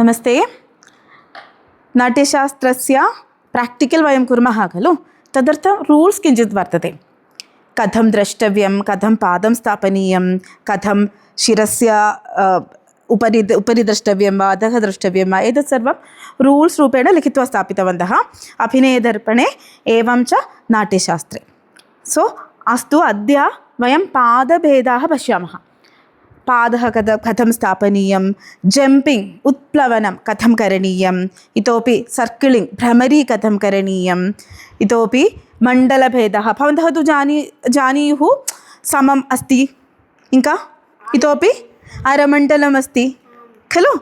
नमस्ते. नाट्यशास्त्रस्य प्राक्टिकल् वयं कुर्मः खलु. तदर्थं रूल्स् किञ्चित् वर्तते. कथं द्रष्टव्यं, कथं पादं स्थापनीयं, कथं शिरस्य उपरि द्रष्टव्यं वा अधः द्रष्टव्यं वा, एतत् सर्वं रूल्स् रूपेण लिखित्वा स्थापितवन्तः अभिनयदर्पणे एवं च नाट्यशास्त्रे. सो अस्तु, अद्य वयं पादभेदाः पश्यामः. पादः कथं स्थापनीयं, जम्पिङ्ग् उत्प्लवनं कथं करणीयम्, इतोपि सर्किलिङ्ग् भ्रमरी कथं करणीयम्, इतोपि मण्डलभेदः. भवन्तः तु जानीयुः समम् अस्ति, ఇంకా इतोपि अरमण्डलम् अस्ति खलु.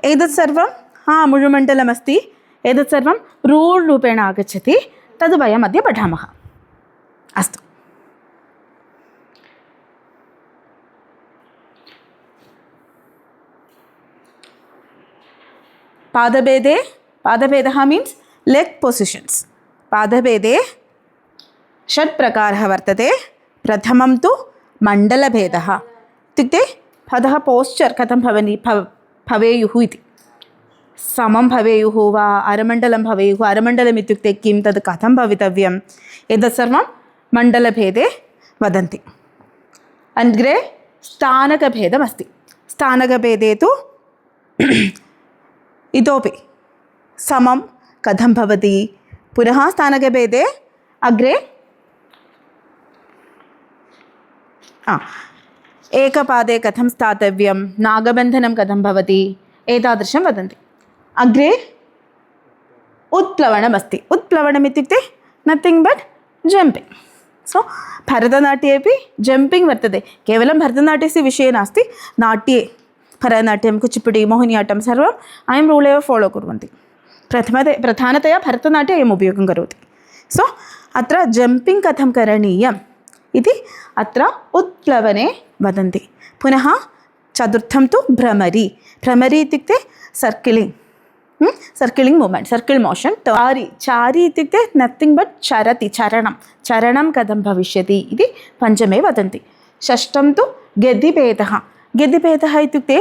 एतत् सर्वं मुळुमण्डलम् अस्ति. एतत् सर्वं रूल् रूपेण आगच्छति. तद् वयम् अद्य पठामः. अस्तु. पादभेदः मीन्स् लेग् पोसिशन्स्. पादभेदे षट् प्रकारः वर्तते. प्रथमं तु मण्डलभेदः. इत्युक्ते पादः पोस्चर् कथं भवेयुः इति. समं भवेयुः वा अरमण्डलं भवेयुः. अरमण्डलम् इत्युक्ते किं, तद् कथं भवितव्यम्, एतत् सर्वं मण्डलभेदे वदन्ति. अग्रे स्थानकभेदमस्ति. स्थानकभेदे तु इतोपि समं कथं भवति. पुनः स्थानकभेदे अग्रे एकपादे कथं स्थातव्यं, नागबन्धनं कथं भवति, एतादृशं वदन्ति. अग्रे उत्प्लवनमस्ति. उत्प्लवनम् इत्युक्ते नथिङ्ग् बट् जम्पिङ्ग्. सो भरतनाट्येपि जम्पिङ्ग् वर्तते. केवलं भरतनाट्यस्य विषये नास्ति, नाट्ये भरतनाट्यं, कुचिपुडि, मोहिनियाट्टं सर्वम् अयं रूल् एव फालो कुर्वन्ति. प्रधानतया भरतनाट्ये अयम् उपयोगं करोति. सो अत्र जम्पिङ्ग् कथं करणीयम् इति अत्र उत्प्लवने वदन्ति. पुनः चतुर्थं तु भ्रमरी. भ्रमरी इत्युक्ते सर्किलिङ्ग् मूमेण्ट्, सर्किल् मोशन्. चारी इत्युक्ते नथिङ्ग् बट् चरति, चरणं कथं भविष्यति इति पञ्चमे वदन्ति. षष्ठं तु गतिभेदः. गतिभेदः इत्युक्ते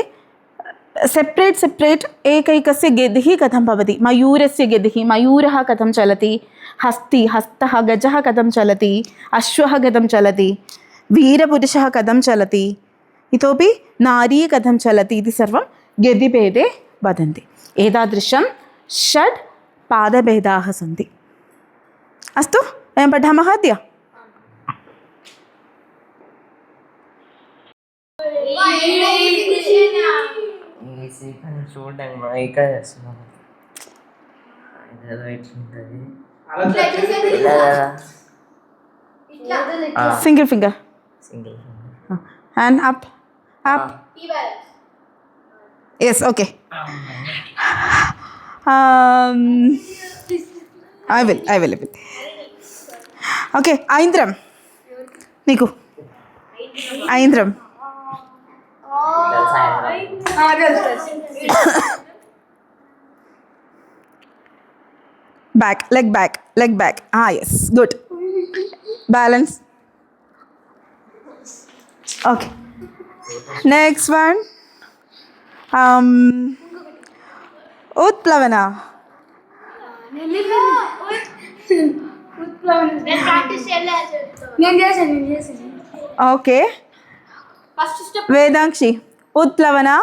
सेपरेट् एकैकस्य गतिः कथं भवति. मयूरस्य गतिः, मयूरः कथं चलति, हस्तः गजः कथं चलति, अश्वः कथं चलति, वीरपुरुषः कथं चलति, इतोपि नारी कथं चलति इति सर्वं गतिभेदे वदन्ति. एतादृशं षड् पादभेदाः सन्ति. अस्तु, वयं पठामः अद्य. Single finger. And up. Yes, okay. I will. Okay, Aindram. Niku. Aindram. leg back. Yes, good. Balance. Okay. Next one. Utplavana. Okay. Vedangshi. Utplavana.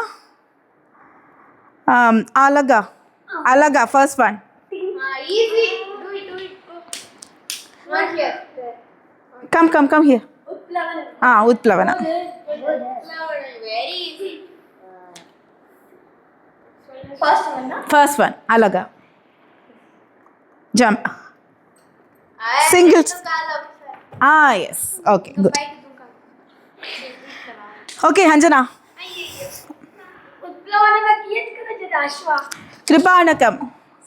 Alaga. First one. Easy. Do it. Not here. Come here. Utplavana. Very easy. First one. Alaga. Jump. Single. Yes. Okay, good. Okay, Hanjana. Kripanakam.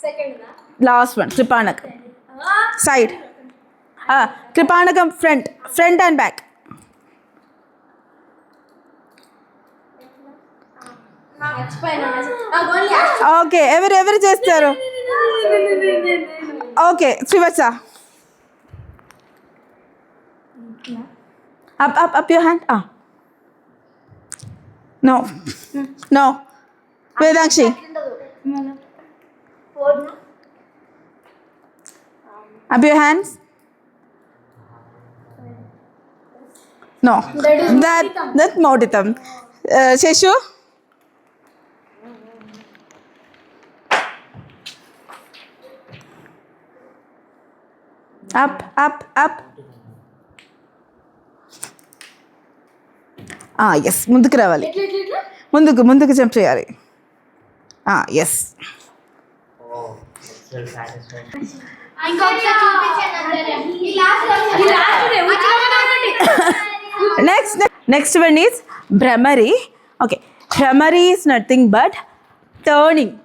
Second. Last one. Kripanakam. Side. Kripanakam front and back. Okay, ఎవరు చేస్తారు. Okay, Srivatsa. Up your hand. No. Vedangshi. Board na? Up your hands. No, that Moditam. Sheshu? Up. Yes, ముందుకు రావాలి. ముందుకు jump చేయాలి. Yes. Next one is bhramari. Okay, bhramari is nothing but turning,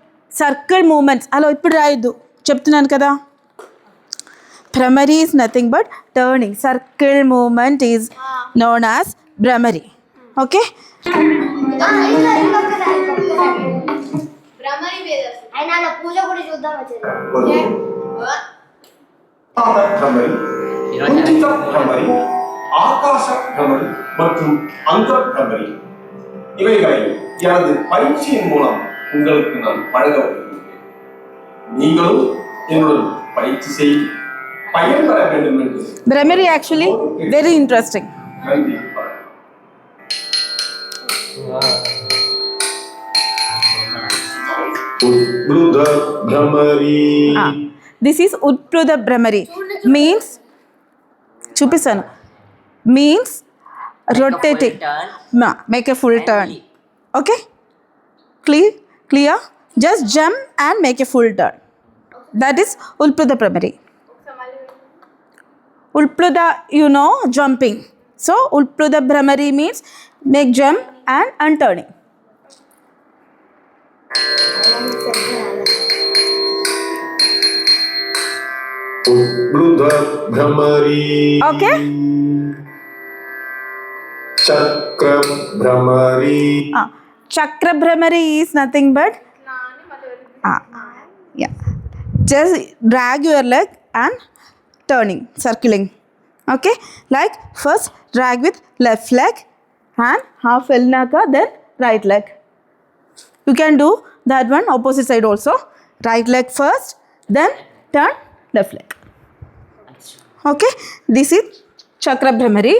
circle movements. అలా ఇప్పుడు రాయొద్దు, చెప్తున్నాను కదా. Bhramari is nothing but turning, circle movement is known as bhramari. Okay, bhramari వేదస్. అయినా నా పూజ కూడా చూద్దాం ಭ್ರಮರಿ, ಕುಂಚಿತ ಭ್ರಮರಿ, ஆகாச ಭ್ರಮரி மற்றும் அந்த ಭ್ರಮரி, இவைகளை எனது பயிற்சியின் மூலம் உங்களுக்கு நான் வழங்க வருகிறேன். நீங்களும் என்னுடன் பயிற்சி செய்து பயன் பெற வேண்டும் என்று భ్రమరి యాక్చువల్లీ వెరీ ఇంట్రెస్టింగ్. நன்றி. ఉద్భృత భ్రమరి. దిస్ ఈస్ ఉత్ప్లుత భ్రమరి. మీన్స్ చూపిస్తాను. Means rotating, make a full turn. Okay, clear? Just jump and make a full turn. That is ఉత్ప్లుత భ్రమరి. ఉత్ప్లుత, you know, jumping. So ఉత్ప్లుత భ్రమరి means make jump and turning. ఉద్భృత భ్రమరి. Okay, చక్ర bhramari. chakra bhramari is nothing but just drag your leg and turning, circling. Okay, like first drag with left leg and half elnaka, then right leg. You can do that one opposite side also. Right leg first, then turn left leg. Okay, this is chakra bhramari.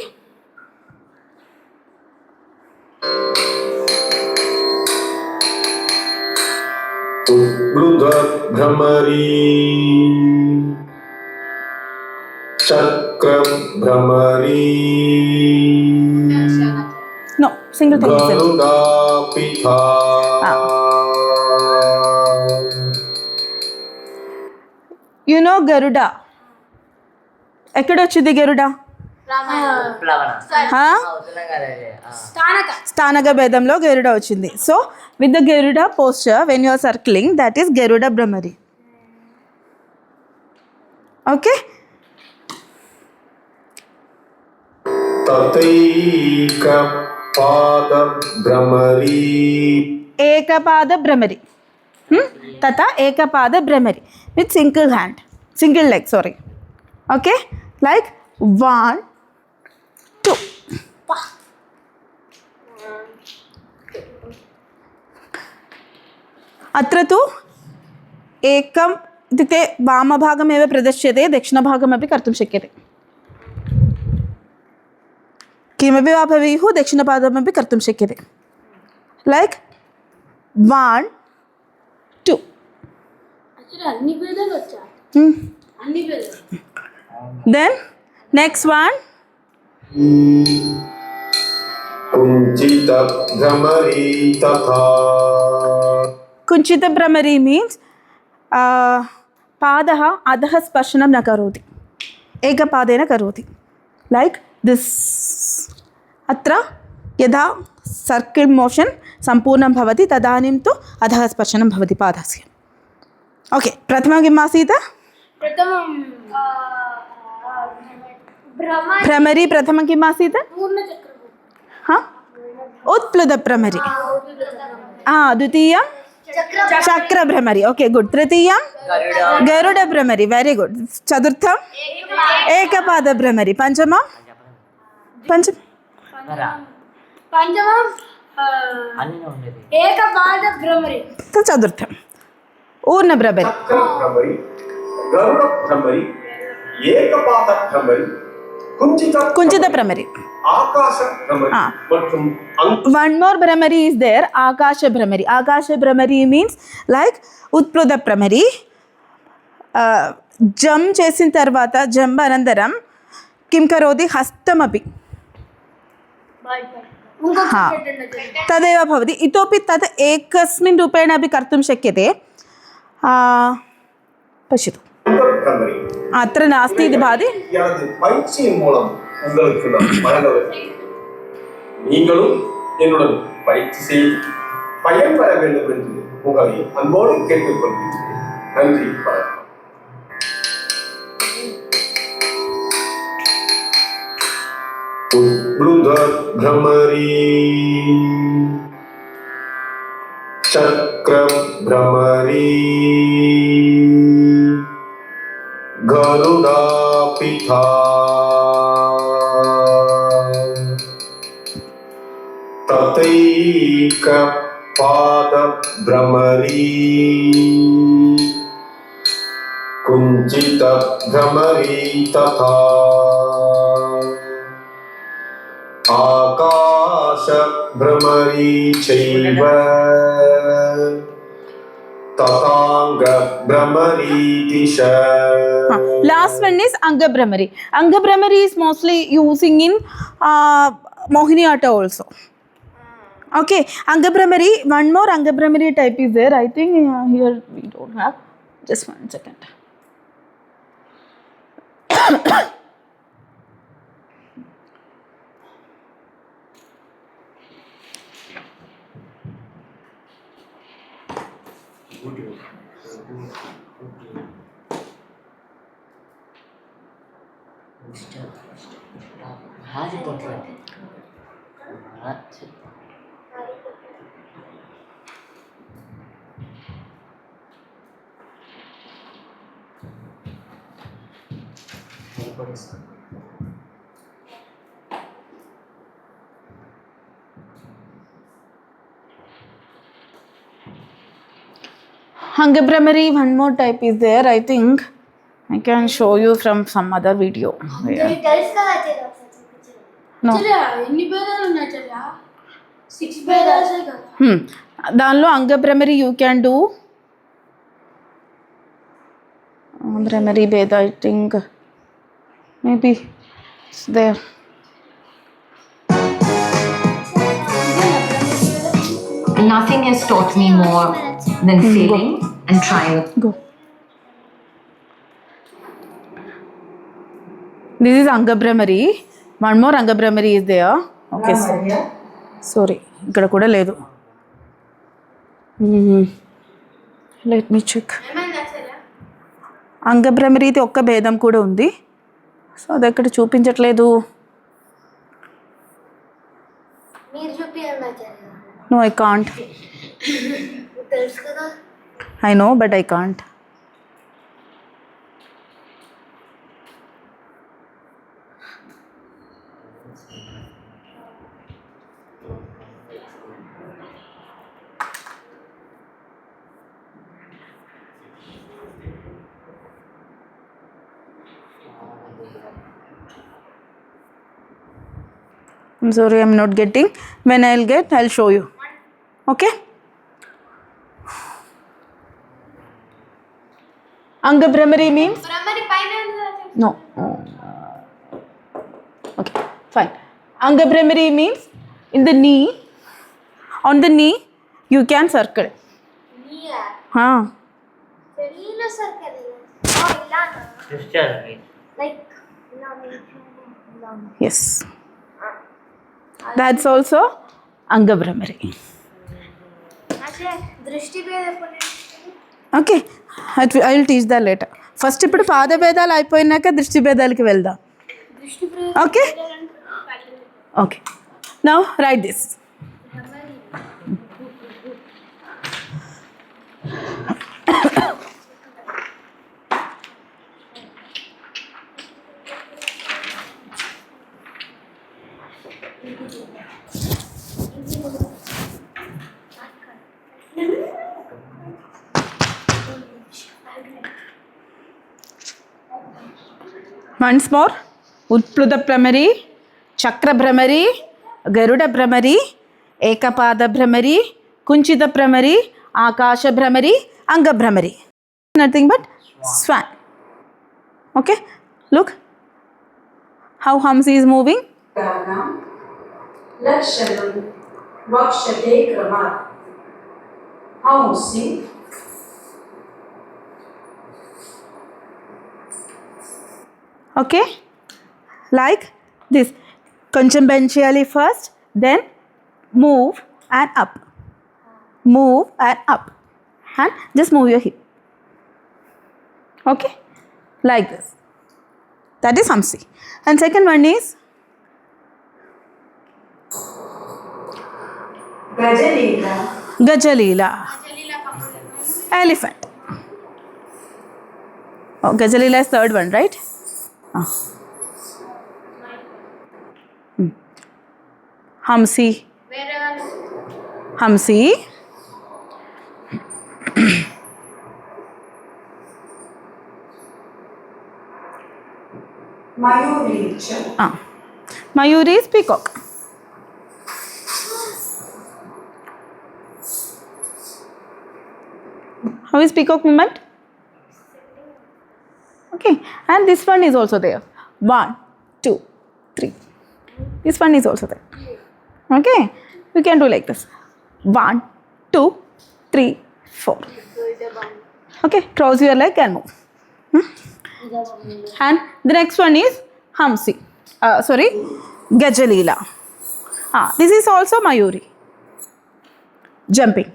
ఉద్భృత bhramari, చక్ర bhramari, No, single thing is it. గరుడాపిఠ. You know Garuda. ఎక్కడ వచ్చింది గరుడ? స్థానక భేదంలో గరుడ వచ్చింది. So with the Garuda posture when you are circling, that is Garuda భ్రమరి. Okay, తతైక పాద భ్రమరి. ఏకపాద భ్రమరి. తత ఏకపాద భ్రమరి with single leg, sorry. Okay, like 1 2. अत्र तु एकम् इत्युक्ते वामभागमेव प्रदर्श्यते, दक्षिणभागमपि कर्तुं शक्यते. किमपि वा भवेयुः, दक्षिणपादमपि कर्तुं शक्यते. लैक् 1 2. అన్ని పేదలు వచ్చా అన్ని పేదలు. Then next one, కుంచిత భ్రమరి తథా. कुञ्चित भ्रमरी means पादः अधः स्पर्शनं न करोति, एकपादेन करोति. Like this. अत्र यदा सर्किल् मोशन् सम्पूर्णं भवति तदानीं तु अधः स्पर्शनं भवति पादस्य. ओके, प्रथमं किम् आसीत्? ప్రథమం భ్రమరి भ्रमरी प्रथमं किम् आसीत्? పూర్ణ చక్రము. हा, उत्प्लुत भ्रमरी. द्वितीयं चक्र भ्रमरी. Okay, good. तृतीयं गरुड भ्रमरी. Very good. चतुर्थं एकपाद भ्रमरी. पंचमं పంచమం ఏకపాద భ్రమరి. चतुर्थं ఊర్ణ భ్రమరి, చక్ర భ్రమరి, గరుడ భ్రమరి, ఏకపాద భ్రమరి, కుంచిత భ్రమరి. ఆకాశ భ్రమరి மற்றும் One more Brahmari is there, Akasha Brahmari. Akasha Brahmari means like Utpluta Brahmari. Jam చేసిన తర్వాత జంబ అనంతరం కిం కరోతి హస్తమపి ఇంకొక పెట్టండి అజయ్. తదేవ భవతి. ఇతోపి తత్ ఏకస్మిన్ రూపేణ अपि कर्तुं शक्यते. पश्यतु భ్రమరి. अत्र नास्ति इति भाति. எனது பயிற்சியின் மூலம் உங்களுக்கு நான் வழங்குவேன். நீங்களும் என்னுடன் பயிற்சி செய்து பயன் பெற வேண்டும் என்று உங்களை அன்போடு கேட்டுக்கொள்கிறேன். நன்றி, வணக்கம். उद्बुध भ्रमरी, चक्र भ्रमरी, गरुडापिथा, ततैक पाद भ्रमरी, कुञ्चित भ्रमरी तथा आकाश भ्रमरी चैव तथांग भ्रमरी दिश. Last one is Anga Brahmari. Anga Brahmari is mostly using in Mohiniyattam also. Okay, Anga Brahmari, one more Anga Brahmari type is there. I think here we don't have. Just 1 second. Anga Brahmari, one more type is there. I think I can show you from some other video. Yeah. మీకు తెలుసు కదా అజయ్, ఒకసారి చూపించు. No. Ajay, ఎన్ని భేదాలు ఉన్నాయి అజయ్? 6 భేదాలే కదా. దానిలో అంగ భ్రమరి యూ క్యాన్ డూ భ్రమరి భేద I think maybe it's there. Nothing has taught me more than failing and trying. Go. This is Anga Brahmari. One more Anga Brahmari is there. Okay, sorry. ఇక్కడ కూడా లేదు. Let me check. ఏమైంది అసలు? అంగ భ్రమరీది ఒక్క భేదం కూడా ఉంది. సో అది ఎక్కడ చూపించట్లేదు. మీరు చూపించండి అజయ్. No, I can't. మీకు తెలుసు కదా. I know, but I can't. I'm sorry, I'm not getting. When I'll get, I'll show you. Okay? Anga Brahmari means? Bhramari పైన ఉంది Ajay. No. Okay, fine. Anga Brahmari means in the knee. On the knee, you can circle. నీయా? Huh. నీలో circle. ఇలానా? Like ఇలా ఇలా. Yes. That's also Anga Brahmari. Ajay, దృష్టి భేద ఎప్పుడు నేర్చుకుంటావు? Okay, I will teach that later. First ఇప్పుడు పాద భేదాలు అయిపోయినాక దృష్టి భేదాలకి వెళ్దాం. దృష్టి భేదాలు Okay? అంటే Okay. Now write this. Once more. Utpluta Bhramari, Chakra Bhramari, Garuda Bhramari, Ekapada Bhramari, Kunchita Bhramari, Akasha Bhramari, Anga Bhramari. Nothing but swan. Okay, look how Hamsi is moving. Lakshanam Vakshate Krama Hamsi Okay, like this. Koncham bend cheyali first, then move and up. Move and up. And just move your hip. Okay, like this. That is Hamsi. And second one is Gajalila Gajalila. Elephant. Oh, Gajalila is third one, right? Hamsi. Hamsi. Mayuri Mayuri is peacock. How is peacock movement? Okay, and this one is also there. 1, 2, 3. This one is also there. Okay, you can do like this. 1, 2, 3, 4. Okay, cross your leg and move. And the next one is Hamsi. Gajalila. This is also Mayuri. Jumping.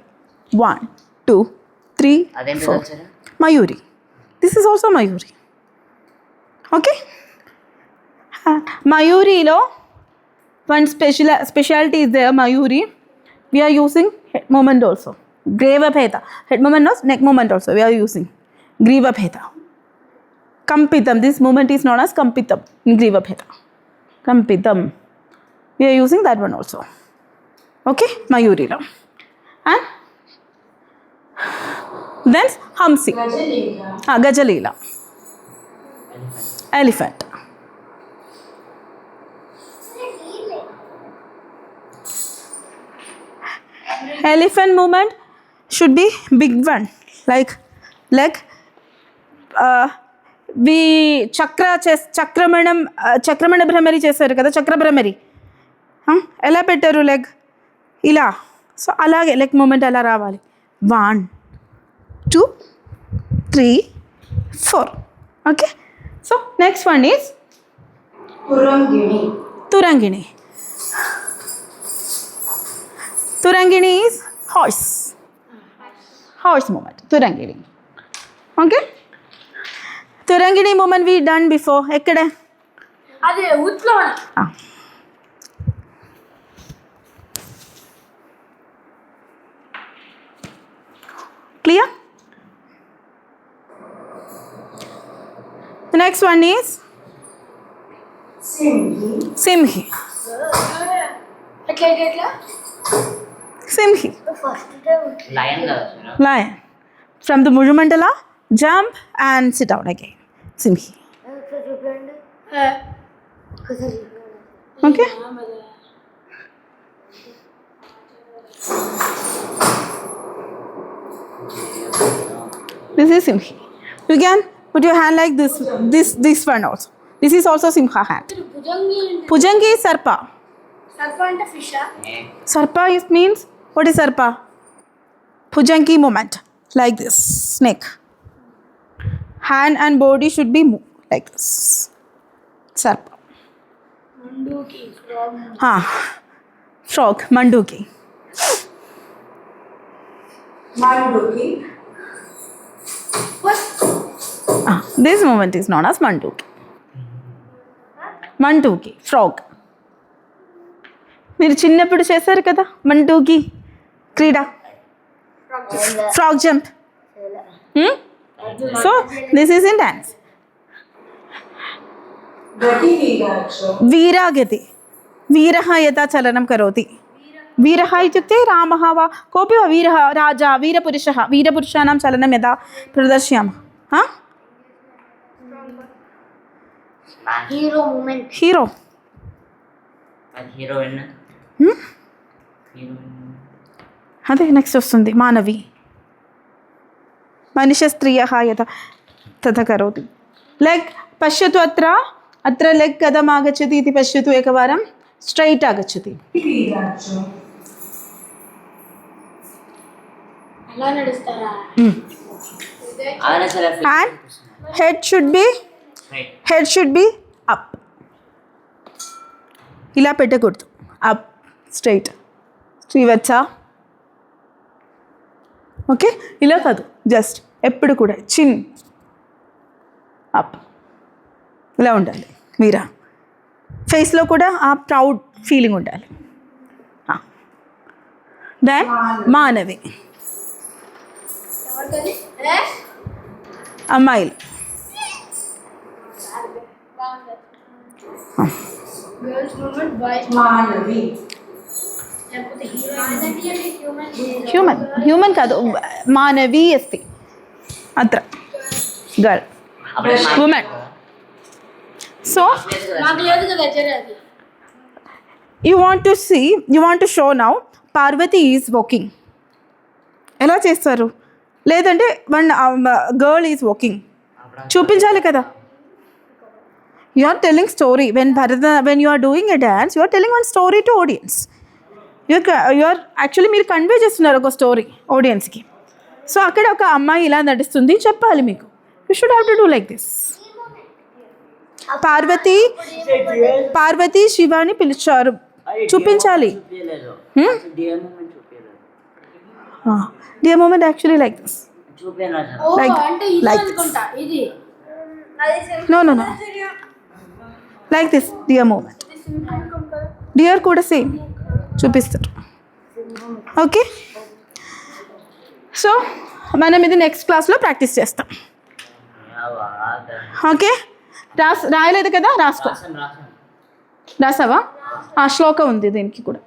1, 2, 3, 4. Mayuri. This is also Mayuri. Okay. Mayuri lo one specialty is there. Mayuri. We are using head movement also. Greva Bheda. Head movement or neck movement also. We are using Griva Bheda. Kampitam. This movement is known as Kampitam in Griva Bheda. Kampitam. We are using that one also. Okay. Mayuri lo. And then Hamsi. Gajalila. Elephant. Elephant movement should be big one, like we Chakramana Bhramari chesaru kada, Chakra Bhramari. Ela pettaru leg ila. So alage leg movement ala ravali. 1, 2, 3, 4. Okay. So next one is Turangini. Turangini is horse movement. Turangini. Okay. Turangini movement we done before. Ekkada? Ade Utlovana. Clear? The next one is Simhi. Simhi. First time. Lion. From the Muru Mandala, jump and sit down again. Simhi. Okay? This is Simhi. You can put your hand like this one also. This is also Simha hand. Pujangi is Sarpa. Sarpa ante fish. Sarpa means, what is Sarpa? Pujangi movement. Like this. Snake. Hand and body should be moved like this. Sarpa. Manduki. Frog. Manduki. This movement is known as Manduki. Manduki. Frog. మీరు చిన్నప్పుడు చేశారు కదా మంటూకి క్రీడ frog jump so this is in dance वीरागति वीरः यथा चलनं करोति वीरः इत्युक्ते रामः वा कोऽपि वा वीरः राजा वीरपुरुषः वीरपुरुषाणां चलनं यदा प्रदर्शयामः హీరో మూమెంట్. హీరో. హీరోయిన్. అదే నెక్స్ట్ వస్తుంది మానవి. మనిష స్త్రియ యథ తథ కరోతి. లెగ్ పశ్యతు అత్ర అత్ర లెగ్ కథం ఆగచ్చతి ఇది పశ్యతు ఏకవారం స్ట్రైట్ ఆగచ్చతి. క్రీడాచు. అలా నడుస్తారా? And head should be up. ఇలా పెట్టకూడదు. Up straight Srivatsa. ఓకే, ఇలా కాదు, జస్ట్ ఎప్పుడు కూడా చిన్ అప్ ఇలా ఉండాలి. మీరా ఫేస్లో కూడా ఆ ప్రౌడ్ ఫీలింగ్ ఉండాలి. దెన్ మానవి. అమ్మాయిలు. గర్ల్స్ మూమెంట్, బాయ్స్ మానవి. లేకపోతే హీరోయిన్. హ్యూమన్ కాదు, మానవి అస్తి అత్ర గర్ల్ ఉమెన్. సో నాకు లేదు కదా అది. you want to show now Parvati is walking. ఎలా చేస్తారు? లేదంటే వన్ గర్ల్ ఈజ్ వాకింగ్ చూపించాలి కదా. You are telling story when you are doing a dance, you are telling one story to audience. you are actually మీరు convey చేస్తున్నారు ఒక story ఆడియన్స్కి. So అక్కడ ఒక అమ్మాయి ఇలా నడుస్తుంది చెప్పాలి మీకు. You should have to do like this. Parvati శివాని పిలిచారు చూపించాలి. Deer movement actually like this. అంటే ఇది like this. అనుకుంటా ఇది. No. Like this deer movement. Deer కూడా సేమ్ చూపిస్తారు. ఓకే, సో మనం ఇది నెక్స్ట్ క్లాస్లో ప్రాక్టీస్ చేస్తాం. ఓకే, రాయలేదు కదా, రాసుకో. రాసావా? శ్లోక ఉంది దీనికి కూడా.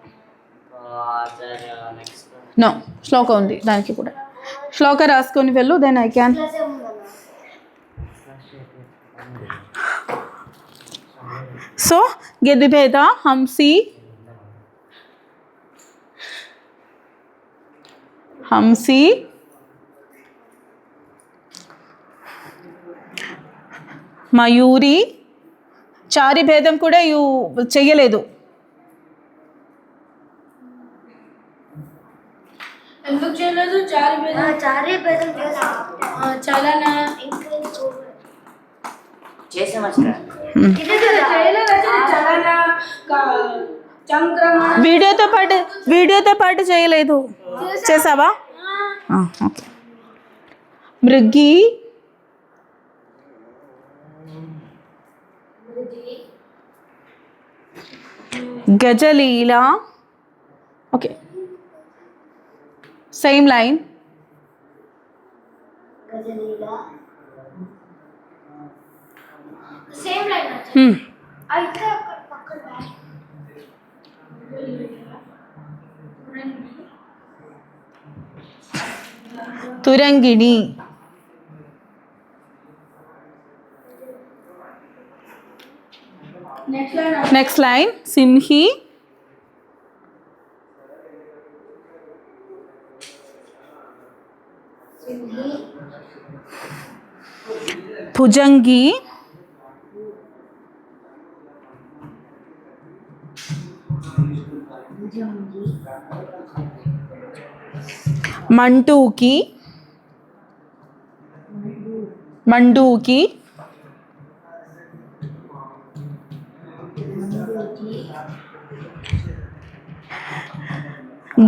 నో, శ్లోక ఉంది దానికి కూడా. శ్లోక రాసుకొని వెళ్ళు, దెన్ ఐ క్యాన్. సో గెదిభేద హంసి మయూరి. చారి భేదం కూడా చెయ్యలేదు. ఎందుకు చేయలేదు? చారే భేదం చలన చలన చంక్రమణ. వీడియోతో పాటు చేయలేదు. చేసావా? ఓకే. మృగి గజలీల. Okay, same line. Same line అయితే అక్కడ పక్కన తురంగిణి. నెక్స్ట్ లైన్ సింహి. భుజంగి. మంటూకి.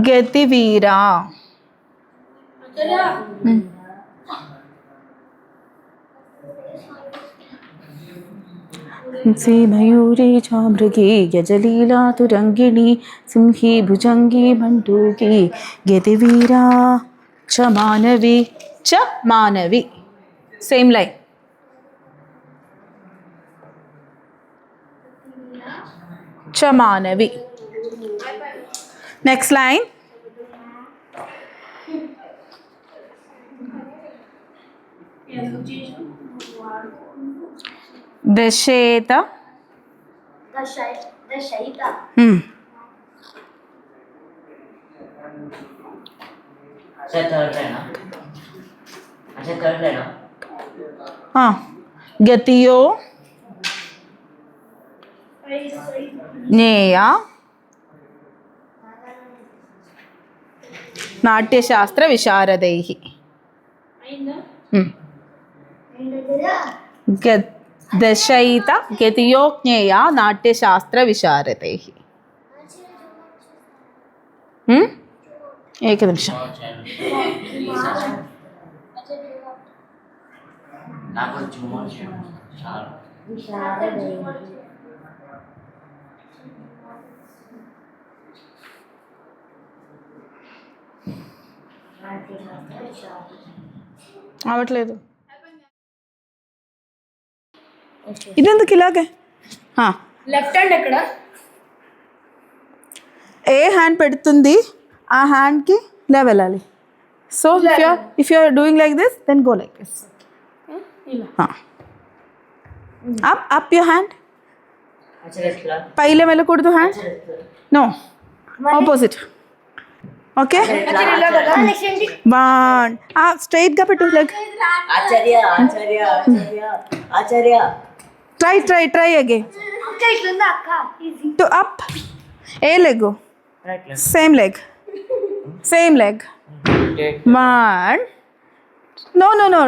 గతివీరా. మయూరి చామృగి గజలీలా తురంగిణి సింహి భుజంగి మంటూకి గతివీరా చ మానవి. Same line. చ మానవి. నెక్స్ట్ లైన్ ఎందుకు చేసిన దశేత దశయిత अच्छा थर्ड है ना अच्छा थर्ड है ना గతియో జ్ఞేయ నాట్యశాస్త్ర విశారదై అయిందా దశయిత గతియో జ్ఞేయ నాట్యశాస్త్ర విశారదై ఏక నిమిషం నాకు జూమర్ చాలా అవట్లేదు ఇదెందుకు ఇలాగే లెఫ్ట్ హ్యాండ్ ఎక్కడ ఏ హ్యాండ్ పెడుతుంది ఆ హ్యాండ్కి ఇలా వెళ్ళాలి so if you're doing like this then go like this up up your hand अच्छा इतना పైలే వెళ్ళకూడదు hand no opposite okay one స్ట్రైట్గా పెట్టు లెగ్ आचार्य आचार्य आचार्य आचार्य ట్రై అగైన్ అక్క ఇట్లుందా అక్క easy to up a leg right left same leg one no no no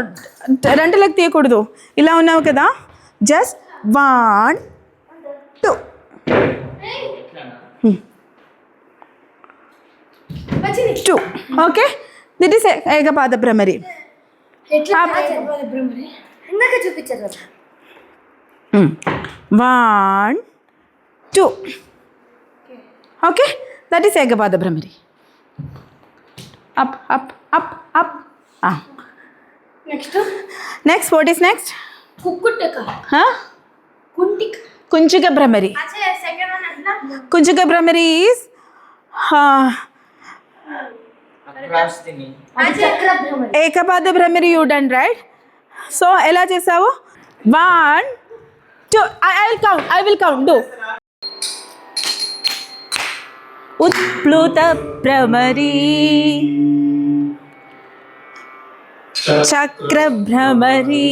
రెండు లెగ్ తీయకూడదు ఇలా ఉన్నావు కదా just 1 2 2 okay this is ఏకపాద bhramari ఎట్లా ఇందాక చూపించారు కదా 1 2 ఓకే దట్ ఈస్ ఏకపాద భ్రమరి up up up up next what is next కుక్కుట్టక కుంటిక కుంచిక భ్రమరి సెకండ్ వన్ అట్లా కుంచిక భ్రమరి ఈస్ क्रॉस दिनी చక్ర భ్రమరి ఏకపాద భ్రమరి యూ డన్ రైట్ సో ఎలా చేసావు 1 2 ఐ విల్ కౌంట్ డూ ఉత్ప్లుత భ్రమరి చక్ర భ్రమరి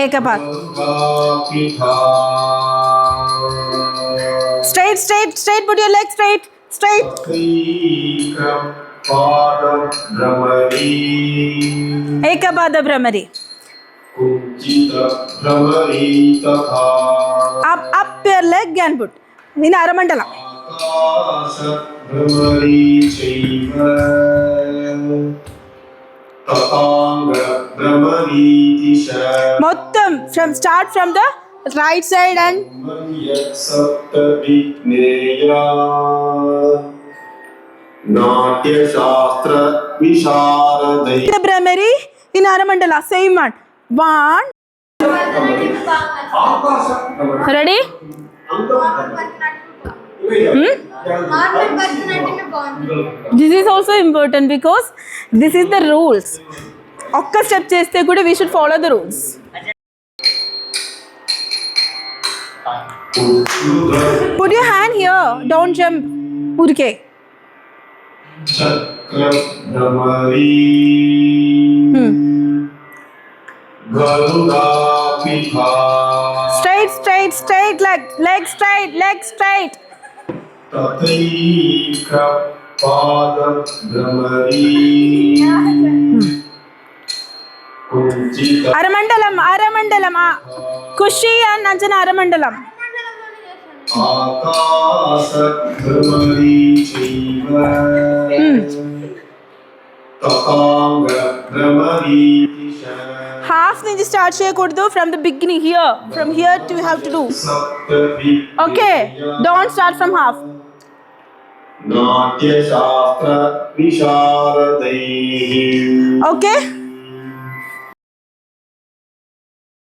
ఏకపాద straight put your leg straight ఏకపాద భ్రమరి up your leg and put in aramandala మొత్తం start from the right side and నాట్యశాస్త్ర విశారదై the brahmari in aramandala same one ready this is also important because this is the rules ఒక్క step చేస్తే కూడా we should follow the rules put your hand here don't jump ఊరికే చక్ర భ్రమరీ గరుడాపిఠా straight leg straight తథైక పాద భ్రమరీ కుంచిత అరమండలం ఖుషి and అంజన అరమండలం ఆకాశ భ్రమరీ చైవ తథాంగ భ్రమరీ హాఫ్ నుంచి స్టార్ట్ చేయకూడదు from the beginning from here to you have to do సప్తవి okay don't start from half నాట్యశాస్త్ర విశారదై okay